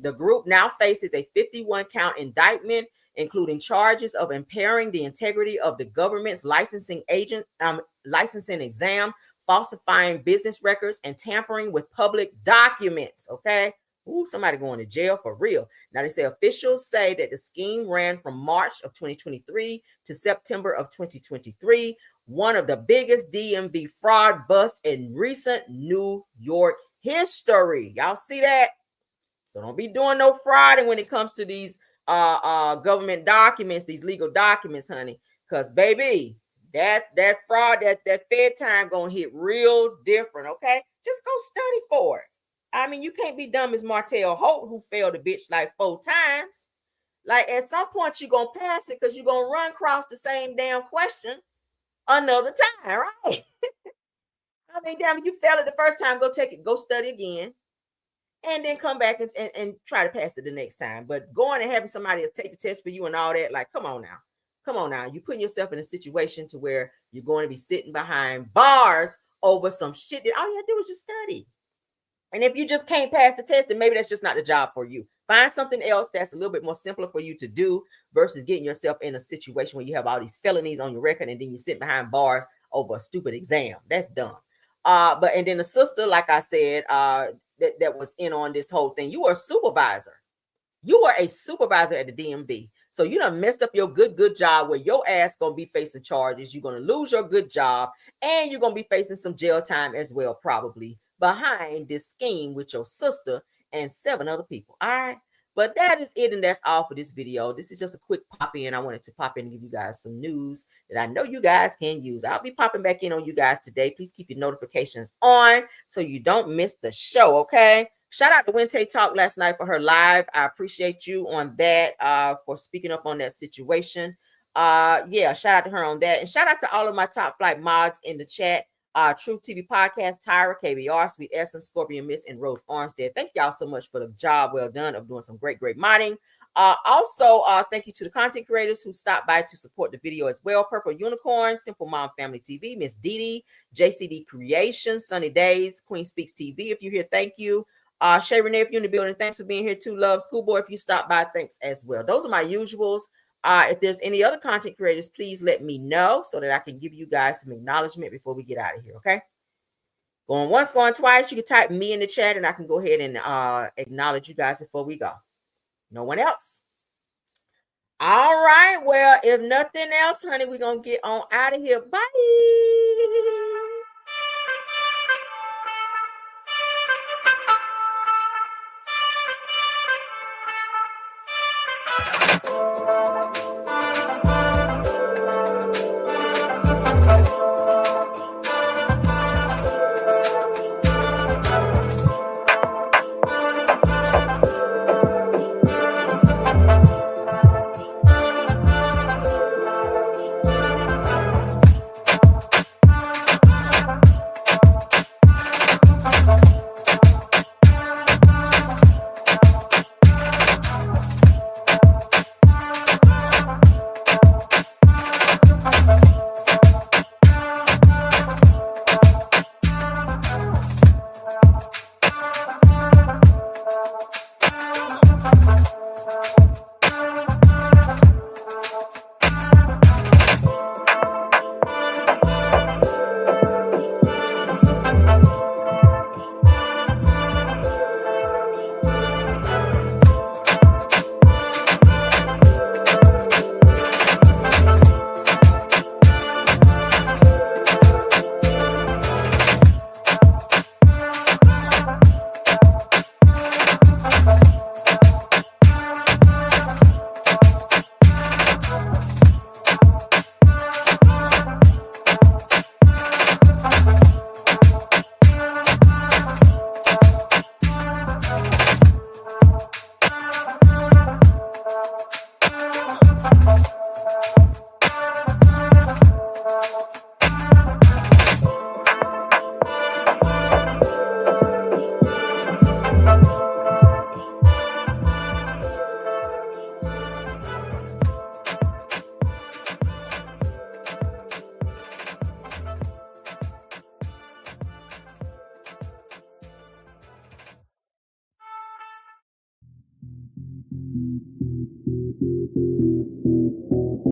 the group now faces a 51 count indictment, including charges of impairing the integrity of the government's licensing exam, falsifying business records, and tampering with public documents. Okay. Ooh, somebody going to jail for real. Now, they say officials say that the scheme ran from March of 2023 to September of 2023, one of the biggest DMV fraud busts in recent New York history. Y'all see that? So don't be doing no frauding when it comes to these government documents, these legal documents, honey. Because, baby, that fraud, that Fed time gonna hit real different, okay? Just go study for it. I mean, you can't be dumb as Martell Holt, who failed a bitch like 4 times. Like, at some point, you're gonna pass it because you're gonna run across the same damn question another time, right? I mean, damn, if you failed it the first time, go take it, go study again, and then come back and try to pass it the next time. But going and having somebody else take the test for you and all that, like, come on now. Come on now. You're putting yourself in a situation to where you're going to be sitting behind bars over some shit that all you have to do is just study. And if you just can't pass the test, then maybe that's just not the job for you. Find something else that's a little bit more simpler for you to do versus getting yourself in a situation where you have all these felonies on your record and then you sit behind bars over a stupid exam. That's dumb. And then the sister, like I said, that was in on this whole thing. You were a supervisor. You were a supervisor at the DMV. So you done messed up your good job where your ass gonna be facing charges. You're gonna lose your good job and you're gonna be facing some jail time as well, probably, behind this scheme with your sister and 7 other people. All right. But that is it, and that's all for this video. This is just a quick pop in. I wanted to pop in and give you guys some news that I know you guys can use. I'll be popping back in on you guys today. Please keep your notifications on so you don't miss the show, okay? Shout out to Wendy Talk last night for her live. I appreciate you on that for speaking up on that situation. Yeah, shout out to her on that. And shout out to all of my top flight mods in the chat. Truth TV Podcast, Tyra, KBR, Sweet Essence, Scorpion Miss, and Rose Armstead. Thank y'all so much for the job well done of doing some great modding. Also, thank you to the content creators who stopped by to support the video as well. Purple Unicorn, Simple Mom Family TV, Miss Didi, JCD Creations, Sunny Days, Queen Speaks TV. If you're here, thank you. Shay Renee, if you're in the building, thanks for being here too. Love Schoolboy, if you stopped by, thanks as well. Those are my usuals. If there's any other content creators, please let me know so that I can give you guys some acknowledgement before we get out of here, okay? Going once, going twice. You can type me in the chat and I can go ahead and acknowledge you guys before we go. No one else? All right. Well, if nothing else, honey, we're going to get on out of here. Bye.